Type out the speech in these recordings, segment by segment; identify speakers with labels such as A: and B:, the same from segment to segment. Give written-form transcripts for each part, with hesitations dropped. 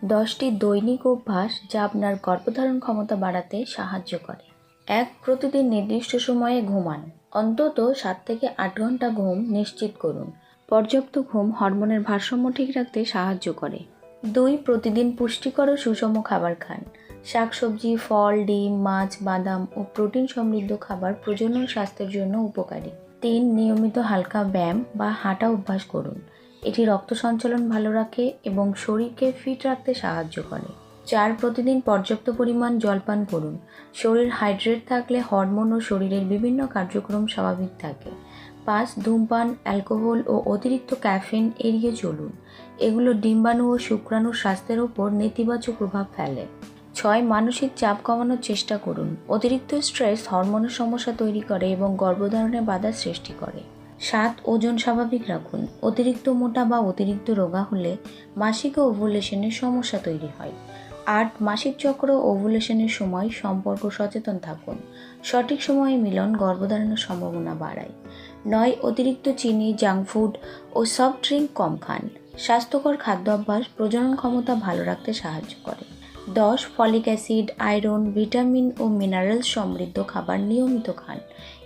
A: 10টি দৈনিক অভ্যাস যা আপনার গর্ভধারণ ক্ষমতা বাড়াতে সাহায্য করে। 1. প্রতিদিন নির্দিষ্ট সময়ে ঘুমান। অন্তত 7 থেকে 8 ঘন্টা ঘুম নিশ্চিত করুন। পর্যাপ্ত ঘুম হরমোনের ভারসাম্য ঠিক রাখতে সাহায্য করে। 2. প্রতিদিন পুষ্টিকর ও সুষম খাবার খান। শাকসবজি, ফল, ডিম, মাছ, বাদাম ও প্রোটিন সমৃদ্ধ খাবার প্রজনন স্বাস্থ্যের জন্য উপকারী। 3. নিয়মিত হালকা ব্যায়াম বা হাঁটা অভ্যাস করুন। এটি রক্ত সঞ্চালন ভালো রাখে এবং শরীরকে ফিট রাখতে সাহায্য করে। 4. প্রতিদিন পর্যাপ্ত পরিমাণ জল পান করুন। শরীর হাইড্রেট থাকলে হরমোন ও শরীরের বিভিন্ন কার্যক্রম স্বাভাবিক থাকে। 5. ধূমপান, অ্যালকোহল ও অতিরিক্ত ক্যাফিন এড়িয়ে চলুন। এগুলো ডিম্বাণু ও শুক্রাণুর স্বাস্থ্যের ওপর নেতিবাচক প্রভাব ফেলে। 6. মানসিক চাপ কমানোর চেষ্টা করুন। অতিরিক্ত স্ট্রেস হরমোনের সমস্যা তৈরি করে এবং গর্ভধারণে বাধা সৃষ্টি করে। 7. ওজন স্বাভাবিক রাখুন। অতিরিক্ত মোটা বা অতিরিক্ত রোগা হলে মাসিক ও ওভুলেশনের সমস্যা তৈরি হয়। 8. মাসিক চক্র ও ওভুলেশনের সময় সম্পর্ক সচেতন থাকুন। সঠিক সময়ে মিলন গর্ভধারণের সম্ভাবনা বাড়ায়। 9. অতিরিক্ত চিনি, জাঙ্ক ফুড ও সফট ড্রিঙ্ক কম খান। স্বাস্থ্যকর খাদ্যাভ্যাস প্রজনন ক্ষমতা ভালো রাখতে সাহায্য করে। 10. ফলিক অ্যাসিড, আয়রন, ভিটামিন ও মিনারেলস সমৃদ্ধ খাবার নিয়মিত খান।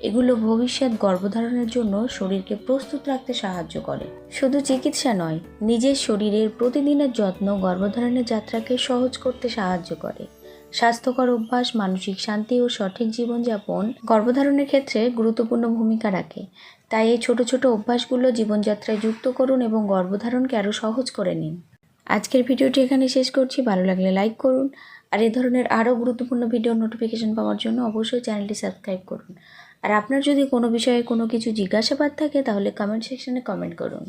A: এগুলো ভবিষ্যৎ গর্ভধারণের জন্য শরীরকে প্রস্তুত রাখতে সাহায্য করে। শুধু চিকিৎসা নয়, নিজের শরীরের প্রতিদিনের যত্ন গর্ভধারণের যাত্রাকে সহজ করতে সাহায্য করে। স্বাস্থ্যকর অভ্যাস, মানসিক শান্তি ও সঠিক জীবনযাপন গর্ভধারণের ক্ষেত্রে গুরুত্বপূর্ণ ভূমিকা রাখে। তাই এই ছোট ছোট অভ্যাসগুলো জীবনযাত্রায় যুক্ত করুন এবং গর্ভধারণকে আরও সহজ করে নিন। আজকের ভিডিওটি এখানে শেষ করছি। ভালো লাগলে লাইক করুন, আর এ ধরনের আরও গুরুত্বপূর্ণ ভিডিওর নোটিফিকেশন পাওয়ার জন্য অবশ্যই চ্যানেলটি সাবস্ক্রাইব করুন। আর আপনার যদি কোনো বিষয়ে কোনো কিছু জিজ্ঞাসাবাদ থাকে তাহলে কমেন্ট সেকশনে কমেন্ট করুন।